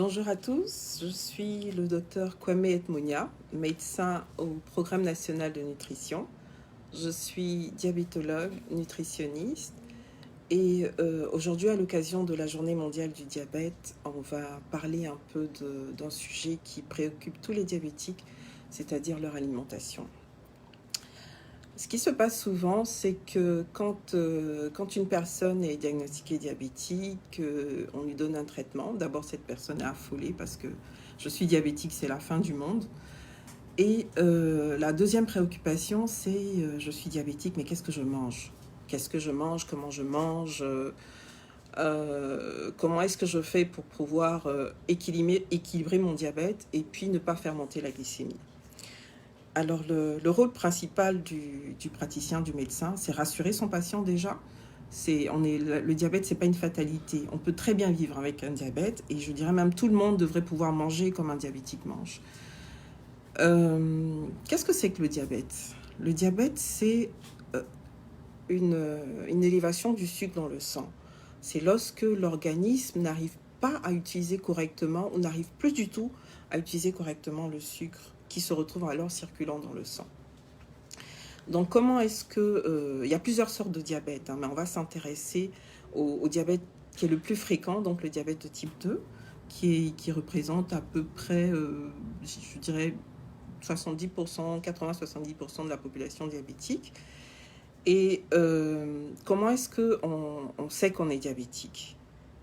Bonjour à tous, je suis le docteur Kwame Etmonia, médecin au Programme national de nutrition. Je suis diabétologue, nutritionniste et aujourd'hui, à l'occasion de la Journée mondiale du diabète, on va parler un peu d'un sujet qui préoccupe tous les diabétiques, c'est-à-dire leur alimentation. Ce qui se passe souvent, c'est que quand une personne est diagnostiquée diabétique, on lui donne un traitement. D'abord, cette personne est affolée parce que je suis diabétique, c'est la fin du monde. Et la deuxième préoccupation, c'est je suis diabétique, mais qu'est-ce que je mange? Qu'est-ce que je mange? Comment je mange? Comment est-ce que je fais pour pouvoir équilibrer mon diabète et puis ne pas faire monter la glycémie? Alors, le rôle principal du praticien, du médecin, c'est rassurer son patient déjà. Le diabète, c'est pas une fatalité. On peut très bien vivre avec un diabète et je dirais même tout le monde devrait pouvoir manger comme un diabétique mange. Qu'est-ce que c'est que le diabète? Le diabète, c'est une élévation du sucre dans le sang. C'est lorsque l'organisme n'arrive pas à utiliser correctement ou n'arrive plus du tout à utiliser correctement le sucre qui se retrouve alors circulant dans le sang. Donc comment est-ce que... il y a plusieurs sortes de diabète, mais on va s'intéresser au diabète qui est le plus fréquent, donc le diabète de type 2, qui représente à peu près, je dirais, 70%, 80-70% de la population diabétique. Et comment est-ce qu'on sait qu'on est diabétique?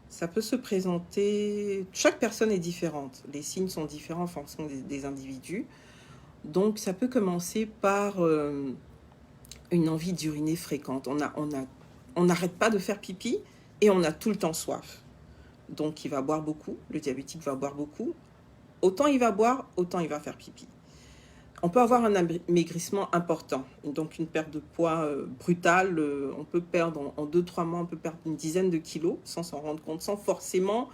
Ça peut se présenter... Chaque personne est différente. Les signes sont différents en fonction des individus. Donc, ça peut commencer par une envie d'uriner fréquente. On n'arrête pas de faire pipi et on a tout le temps soif. Donc, il va boire beaucoup. Le diabétique va boire beaucoup. Autant il va boire, autant il va faire pipi. On peut avoir un amaigrissement important, donc une perte de poids brutale. On peut perdre en 2-3 mois, on peut perdre une dizaine de kilos sans s'en rendre compte, sans forcément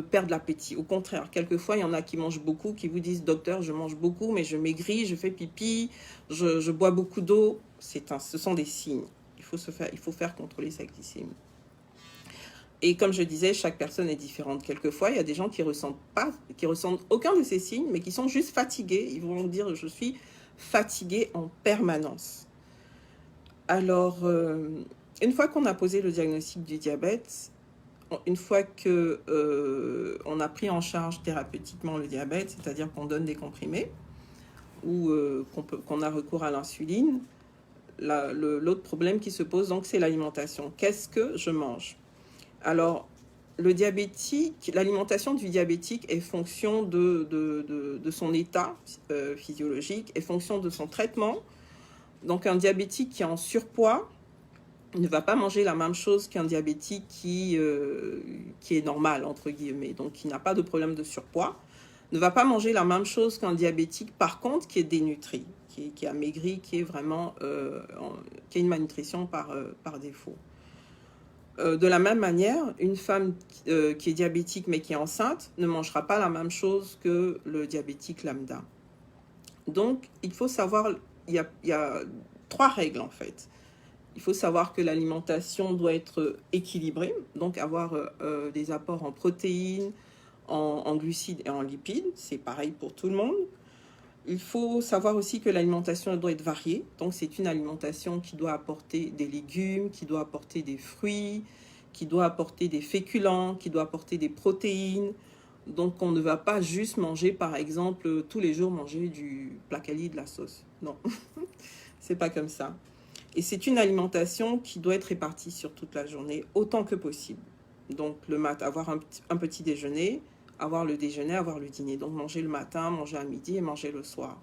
perdre l'appétit. Au contraire, quelquefois, il y en a qui mangent beaucoup, qui vous disent « Docteur, je mange beaucoup, mais je maigris, je fais pipi, je bois beaucoup d'eau. » Ce sont des signes. Il faut faire contrôler sa glycémie. Et comme je disais, chaque personne est différente. Quelquefois, il y a des gens qui ressentent aucun de ces signes, mais qui sont juste fatigués. Ils vont dire « Je suis fatigué en permanence ». Alors, une fois qu'on a posé le diagnostic du diabète, une fois qu'on a pris en charge thérapeutiquement le diabète, c'est-à-dire qu'on donne des comprimés ou qu'on a recours à l'insuline, l'autre problème qui se pose, donc, c'est l'alimentation. Qu'est-ce que je mange? Alors, l'alimentation du diabétique est fonction de son état physiologique, est fonction de son traitement. Donc, un diabétique qui est en surpoids ne va pas manger la même chose qu'un diabétique qui est normal, entre guillemets, donc qui n'a pas de problème de surpoids, ne va pas manger la même chose qu'un diabétique, par contre, qui est dénutri, qui a maigri, qui est vraiment, qui a une malnutrition par défaut. De la même manière, une femme qui est diabétique mais qui est enceinte ne mangera pas la même chose que le diabétique lambda. Donc, il faut savoir, il y a 3 règles en fait. Il faut savoir que l'alimentation doit être équilibrée, donc avoir des apports en protéines, en glucides et en lipides. C'est pareil pour tout le monde. Il faut savoir aussi que l'alimentation doit être variée. Donc, c'est une alimentation qui doit apporter des légumes, qui doit apporter des fruits, qui doit apporter des féculents, qui doit apporter des protéines. Donc, on ne va pas juste manger, par exemple, tous les jours manger du placali, de la sauce. Non, c'est pas comme ça. Et c'est une alimentation qui doit être répartie sur toute la journée, autant que possible. Donc, le matin, avoir un petit déjeuner, avoir le déjeuner, avoir le dîner. Donc, manger le matin, manger à midi et manger le soir.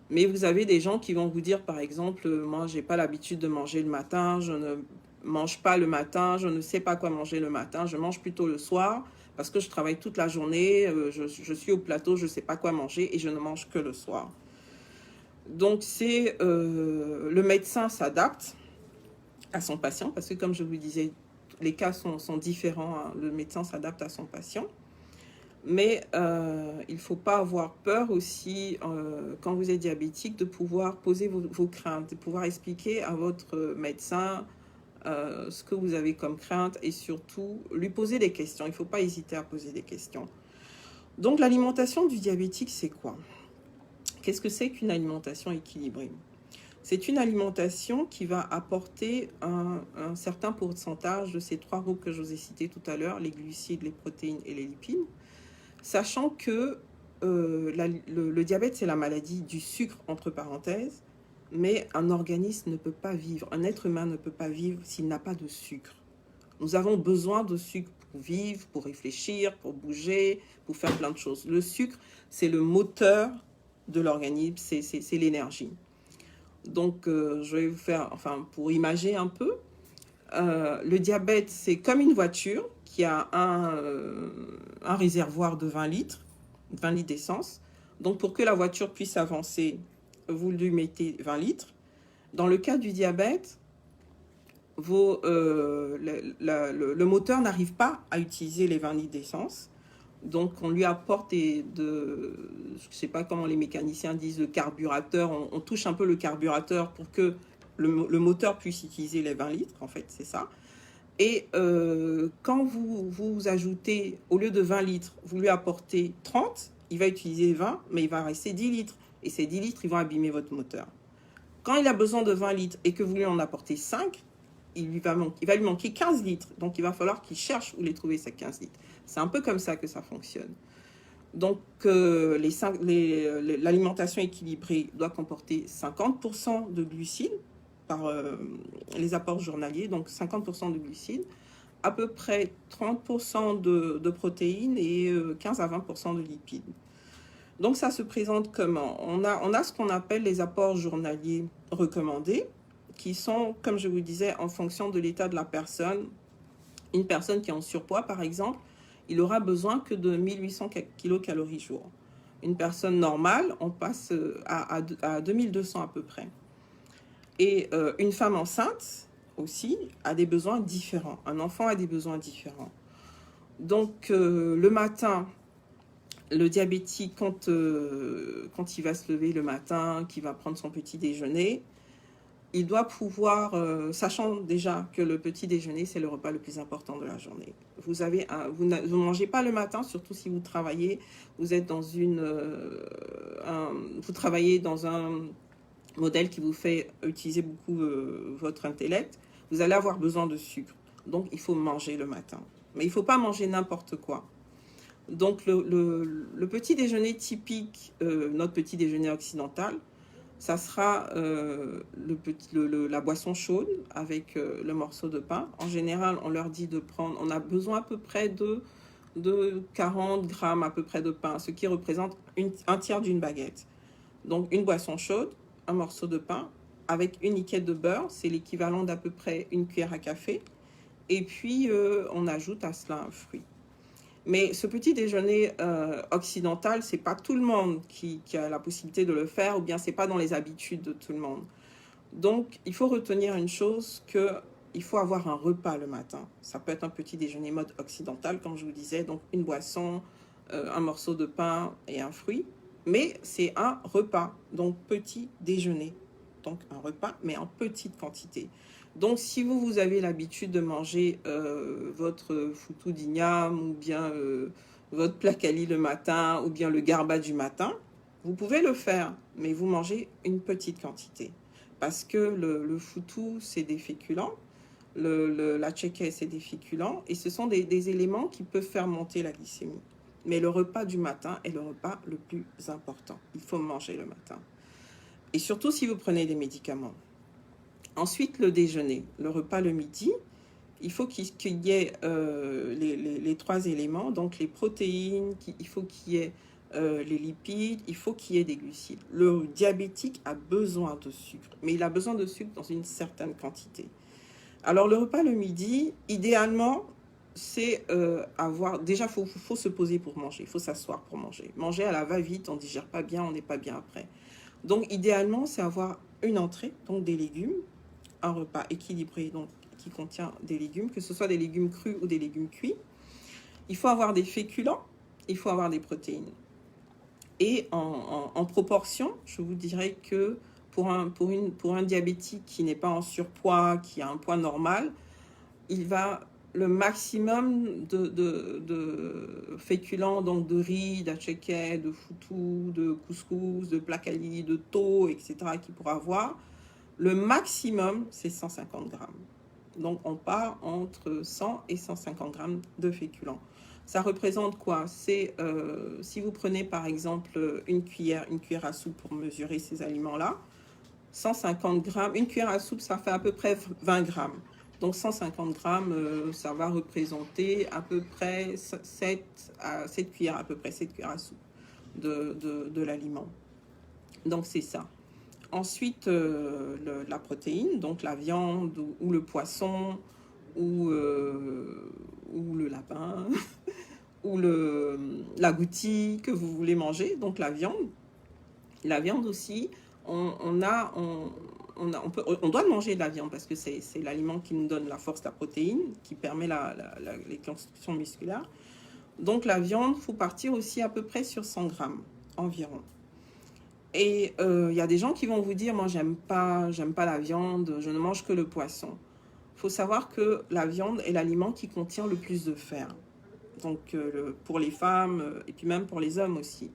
Mais vous avez des gens qui vont vous dire, par exemple, moi, j'ai pas l'habitude de manger le matin, je ne mange pas le matin, je ne sais pas quoi manger le matin, je mange plutôt le soir parce que je travaille toute la journée, je suis au plateau, je ne sais pas quoi manger et je ne mange que le soir. Donc, le médecin s'adapte à son patient parce que, comme je vous disais, les cas sont différents. Hein. Le médecin s'adapte à son patient. Mais il ne faut pas avoir peur aussi, quand vous êtes diabétique, de pouvoir poser vos craintes, de pouvoir expliquer à votre médecin ce que vous avez comme crainte et surtout lui poser des questions. Il ne faut pas hésiter à poser des questions. Donc l'alimentation du diabétique, c'est quoi? Qu'est-ce que c'est qu'une alimentation équilibrée? C'est une alimentation qui va apporter un certain pourcentage de ces 3 groupes que je vous ai cités tout à l'heure, les glucides, les protéines et les lipides, sachant que le diabète, c'est la maladie du sucre, entre parenthèses, mais un organisme ne peut pas vivre, un être humain ne peut pas vivre s'il n'a pas de sucre. Nous avons besoin de sucre pour vivre, pour réfléchir, pour bouger, pour faire plein de choses. Le sucre, c'est le moteur de l'organisme, c'est l'énergie. Donc, je vais vous faire, enfin, pour imager un peu, le diabète, c'est comme une voiture qui a un réservoir de 20 litres d'essence. Donc, pour que la voiture puisse avancer, vous lui mettez 20 litres. Dans le cas du diabète, le moteur n'arrive pas à utiliser les 20 litres d'essence. Donc, on lui apporte je ne sais pas comment les mécaniciens disent, le carburateur. On touche un peu le carburateur pour que le moteur puisse utiliser les 20 litres, en fait, c'est ça. Et quand vous ajoutez, au lieu de 20 litres, vous lui apportez 30, il va utiliser 20, mais il va rester 10 litres. Et ces 10 litres, ils vont abîmer votre moteur. Quand il a besoin de 20 litres et que vous lui en apportez 5, il va lui manquer 15 litres. Donc, il va falloir qu'il cherche où les trouver, ces 15 litres. C'est un peu comme ça que ça fonctionne. Donc, l'alimentation équilibrée doit comporter 50% de glucides par les apports journaliers, donc 50% de glucides, à peu près 30% de protéines et 15 à 20% de lipides. Donc, ça se présente comment? On a ce qu'on appelle les apports journaliers recommandés, qui sont, comme je vous disais, en fonction de l'état de la personne. Une personne qui est en surpoids, par exemple, il aura besoin que de 1800 kilocalories jour. Une personne normale, on passe à 2200 à peu près. Et une femme enceinte aussi a des besoins différents. Un enfant a des besoins différents. Donc, le matin, le diabétique, quand il va se lever le matin, qu'il va prendre son petit déjeuner, il doit pouvoir, sachant déjà que le petit déjeuner, c'est le repas le plus important de la journée. Vous ne mangez pas le matin, surtout si vous travaillez, vous travaillez dans un modèle qui vous fait utiliser beaucoup votre intellect. Vous allez avoir besoin de sucre. Donc, il faut manger le matin. Mais il ne faut pas manger n'importe quoi. Donc, le petit déjeuner typique, notre petit déjeuner occidental, ça sera la boisson chaude avec le morceau de pain. En général, on leur dit de prendre, on a besoin à peu près de 40 grammes à peu près de pain, ce qui représente un tiers d'une baguette. Donc, une boisson chaude, un morceau de pain avec une liquette de beurre, c'est l'équivalent d'à peu près une cuillère à café. Et puis, on ajoute à cela un fruit. Mais ce petit déjeuner occidental, c'est pas tout le monde qui a la possibilité de le faire, ou bien c'est pas dans les habitudes de tout le monde. Donc, il faut retenir une chose, qu'il faut avoir un repas le matin. Ça peut être un petit déjeuner mode occidental, comme je vous disais, donc une boisson, un morceau de pain et un fruit. Mais c'est un repas, donc petit déjeuner. Donc un repas, mais en petite quantité. Donc, si vous avez l'habitude de manger votre foutou d'igname ou bien votre placali le matin ou bien le garba du matin, vous pouvez le faire, mais vous mangez une petite quantité. Parce que le foutou, c'est des féculents, la tchéké, c'est des féculents, et ce sont des éléments qui peuvent faire monter la glycémie. Mais le repas du matin est le repas le plus important. Il faut manger le matin. Et surtout si vous prenez des médicaments. Ensuite, le déjeuner, le repas le midi, il faut qu'il y ait les 3 éléments, donc les protéines, il faut qu'il y ait les lipides, il faut qu'il y ait des glucides. Le diabétique a besoin de sucre, mais il a besoin de sucre dans une certaine quantité. Alors, le repas le midi, idéalement, c'est déjà, il faut se poser pour manger, il faut s'asseoir pour manger. Manger à la va-vite, on ne digère pas bien, on n'est pas bien après. Donc, idéalement, c'est avoir une entrée, donc des légumes, un repas équilibré, donc qui contient des légumes, que ce soit des légumes crus ou des légumes cuits. Il faut avoir des féculents, il faut avoir des protéines. Et en proportion, je vous dirais que pour un diabétique qui n'est pas en surpoids, qui a un poids normal, il va le maximum de féculents, donc de riz, d'atcheke, de foutou, de couscous, de plakali, de tau, etc. qu'il pourra avoir. Le maximum, c'est 150 grammes. Donc, on part entre 100 et 150 grammes de féculents. Ça représente quoi? C'est, si vous prenez par exemple une cuillère à soupe pour mesurer ces aliments-là, 150 grammes, une cuillère à soupe, ça fait à peu près 20 grammes. Donc 150 grammes, ça va représenter à peu près 7 cuillères, à peu près 7 cuillères à soupe de l'aliment. Donc c'est ça. Ensuite, la protéine, donc la viande ou le poisson ou le lapin ou l'agouti que vous voulez manger, donc la viande. La viande aussi, on doit manger de la viande parce que c'est l'aliment qui nous donne la force, la protéine, qui permet les constructions musculaires. Donc la viande, il faut partir aussi à peu près sur 100 grammes environ. Et y a des gens qui vont vous dire, moi j'aime pas la viande, je ne mange que le poisson. Il faut savoir que la viande est l'aliment qui contient le plus de fer. Donc pour les femmes et puis même pour les hommes aussi.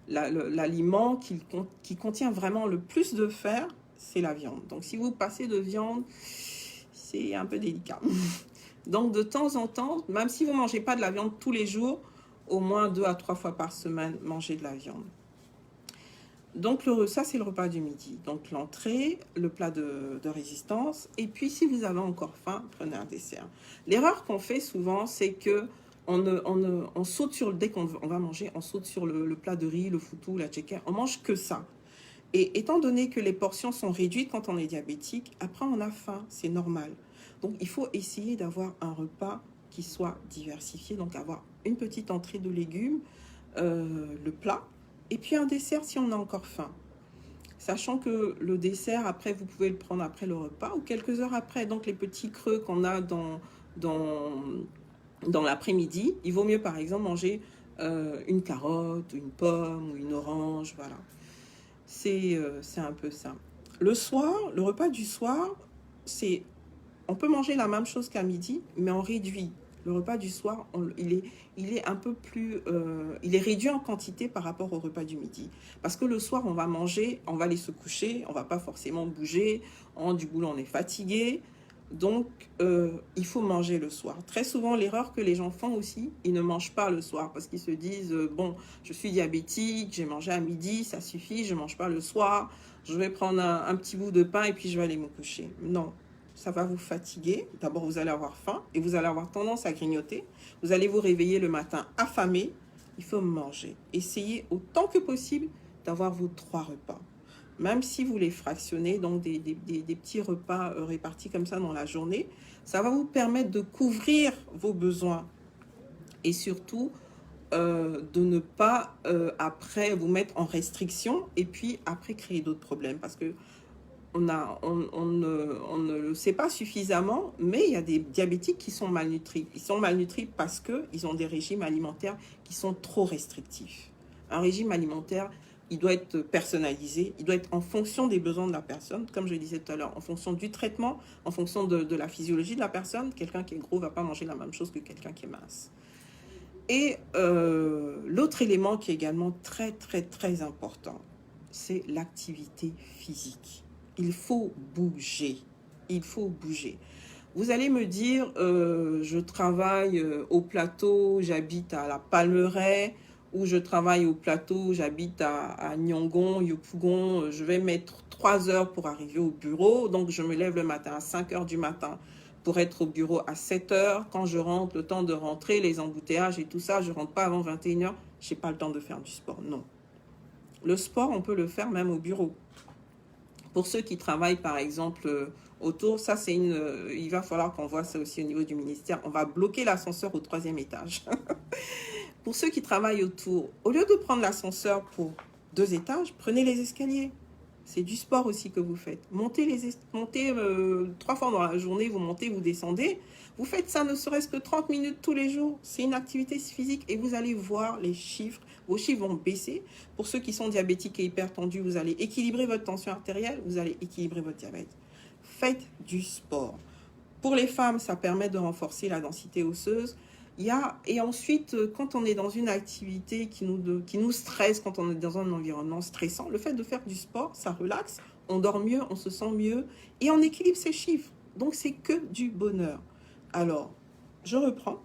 L'aliment qui contient vraiment le plus de fer, c'est la viande. Donc si vous passez de viande, c'est un peu délicat. Donc de temps en temps, même si vous ne mangez pas de la viande tous les jours, au moins 2 à 3 fois par semaine, mangez de la viande. Donc ça, c'est le repas du midi. Donc l'entrée, le plat de résistance. Et puis si vous avez encore faim, prenez un dessert. L'erreur qu'on fait souvent, c'est que on saute sur, dès qu'on va manger, on saute sur le plat de riz, le foutou, la tchéka. On mange que ça. Et étant donné que les portions sont réduites quand on est diabétique, après on a faim, c'est normal. Donc il faut essayer d'avoir un repas qui soit diversifié. Donc avoir une petite entrée de légumes, le plat, et puis un dessert si on a encore faim. Sachant que le dessert, après, vous pouvez le prendre après le repas ou quelques heures après. Donc les petits creux qu'on a dans l'après-midi, il vaut mieux par exemple manger une carotte, une pomme ou une orange, voilà. C'est un peu ça. Le soir, le repas du soir, on peut manger la même chose qu'à midi, mais on réduit. Le repas du soir, il est un peu plus, il est réduit en quantité par rapport au repas du midi. Parce que le soir, on va manger, on va aller se coucher, on va pas forcément bouger, du boulot on est fatigué. Donc, il faut manger le soir. Très souvent, l'erreur que les gens font aussi, ils ne mangent pas le soir parce qu'ils se disent, bon, je suis diabétique, j'ai mangé à midi, ça suffit, je ne mange pas le soir, je vais prendre un petit bout de pain et puis je vais aller me coucher. Non, ça va vous fatiguer. D'abord, vous allez avoir faim et vous allez avoir tendance à grignoter. Vous allez vous réveiller le matin affamé. Il faut manger. Essayez autant que possible d'avoir vos 3 repas. Même si vous les fractionnez, donc des petits repas répartis comme ça dans la journée, ça va vous permettre de couvrir vos besoins et surtout de ne pas après vous mettre en restriction et puis après créer d'autres problèmes parce que on ne le sait pas suffisamment, mais il y a des diabétiques qui sont malnutris. Ils sont malnutris parce qu'ils ont des régimes alimentaires qui sont trop restrictifs. Un régime alimentaire, il doit être personnalisé, il doit être en fonction des besoins de la personne, comme je le disais tout à l'heure, en fonction du traitement, en fonction de la physiologie de la personne. Quelqu'un qui est gros ne va pas manger la même chose que quelqu'un qui est mince. Et l'autre élément qui est également très, très, très important, c'est l'activité physique. Il faut bouger. Il faut bouger. Vous allez me dire, je travaille au plateau, j'habite à la Palmeraie, ou je travaille au plateau, j'habite à Nyongon, Yopougon, je vais mettre 3 heures pour arriver au bureau, donc je me lève le matin à 5 heures du matin pour être au bureau à 7 heures. Quand je rentre, le temps de rentrer, les embouteillages et tout ça, je ne rentre pas avant 21 heures, je n'ai pas le temps de faire du sport, non. Le sport, on peut le faire même au bureau. Pour ceux qui travaillent, par exemple, autour, ça c'est il va falloir qu'on voit ça aussi au niveau du ministère. On va bloquer l'ascenseur au 3e étage. Pour ceux qui travaillent autour, au lieu de prendre l'ascenseur pour 2 étages, prenez les escaliers. C'est du sport aussi que vous faites. Montez 3 fois dans la journée, vous montez, vous descendez. Vous faites ça ne serait-ce que 30 minutes tous les jours. C'est une activité physique et vous allez voir les chiffres. Vos chiffres vont baisser. Pour ceux qui sont diabétiques et hypertendus, vous allez équilibrer votre tension artérielle, vous allez équilibrer votre diabète. Faites du sport. Pour les femmes, ça permet de renforcer la densité osseuse. Et ensuite, quand on est dans une activité qui nous stresse, quand on est dans un environnement stressant, le fait de faire du sport, ça relaxe, on dort mieux, on se sent mieux et on équilibre ses chiffres. Donc, c'est que du bonheur. Alors, je reprends.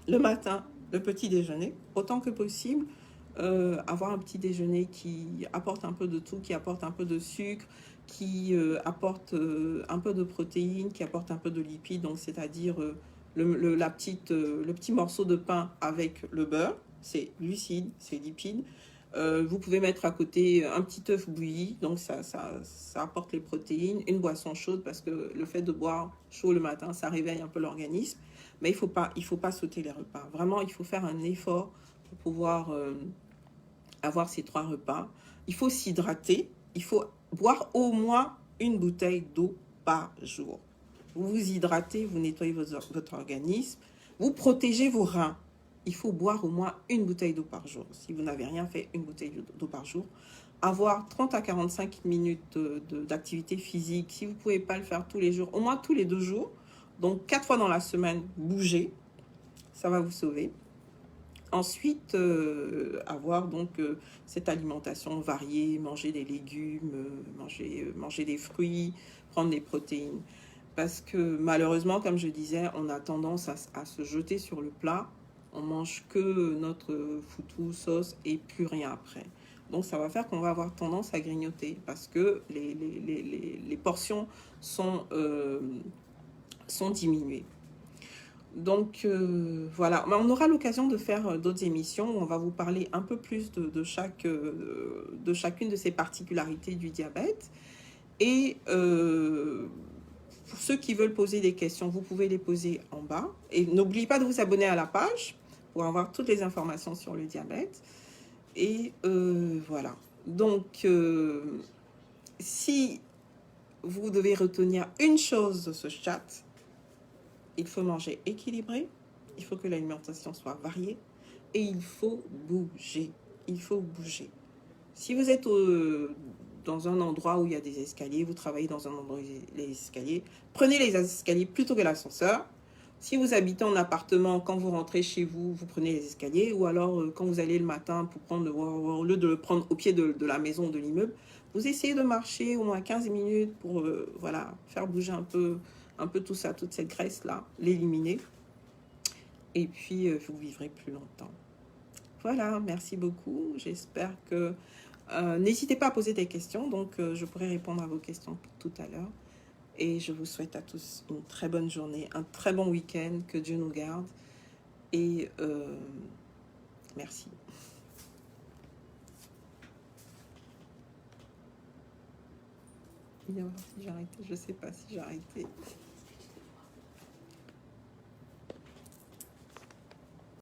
Le matin, le petit déjeuner, autant que possible, avoir un petit déjeuner qui apporte un peu de tout, qui apporte un peu de sucre, qui apporte un peu de protéines, qui apporte un peu de lipides, donc c'est-à-dire le petit morceau de pain avec le beurre, c'est glucides, c'est lipides. Vous pouvez mettre à côté un petit œuf bouilli, donc ça apporte les protéines, une boisson chaude, parce que le fait de boire chaud le matin, ça réveille un peu l'organisme, mais il faut pas sauter les repas. Vraiment, il faut faire un effort pour pouvoir avoir ces 3 repas. Il faut s'hydrater, il faut boire au moins une bouteille d'eau par jour. Vous vous hydratez, vous nettoyez votre organisme, vous protégez vos reins. Il faut boire au moins une bouteille d'eau par jour. Si vous n'avez rien fait, une bouteille d'eau par jour. Avoir 30 à 45 minutes d'activité physique. Si vous ne pouvez pas le faire tous les jours, au moins tous les 2 jours. Donc 4 fois dans la semaine, bougez. Ça va vous sauver. Ensuite, avoir donc cette alimentation variée, manger des légumes, manger des fruits, prendre des protéines. Parce que malheureusement, comme je disais, on a tendance à se jeter sur le plat. On mange que notre foutou, sauce et plus rien après. Donc ça va faire qu'on va avoir tendance à grignoter parce que les portions sont diminuées. Donc voilà, mais on aura l'occasion de faire d'autres émissions où on va vous parler un peu plus de chacune de ces particularités du diabète. Et pour ceux qui veulent poser des questions, vous pouvez les poser en bas. Et n'oubliez pas de vous abonner à la page pour avoir toutes les informations sur le diabète. Et voilà. Donc, si vous devez retenir une chose de ce chat, il faut manger équilibré, il faut que l'alimentation soit variée et il faut bouger. Il faut bouger. Si vous êtes dans un endroit où il y a des escaliers, vous travaillez dans un endroit où il y a les escaliers, prenez les escaliers plutôt que l'ascenseur. Si vous habitez en appartement, quand vous rentrez chez vous, vous prenez les escaliers. Ou alors, quand vous allez le matin, pour prendre au lieu de le prendre au pied de la maison ou de l'immeuble, vous essayez de marcher au moins 15 minutes pour voilà, faire bouger un peu tout ça, toute cette graisse-là, l'éliminer. Et puis, vous vivrez plus longtemps. Voilà, merci beaucoup. J'espère que... n'hésitez pas à poser des questions, donc je pourrai répondre à vos questions tout à l'heure. Et je vous souhaite à tous une très bonne journée, un très bon week-end, que Dieu nous garde. Et merci. Je ne sais pas si j'ai arrêté.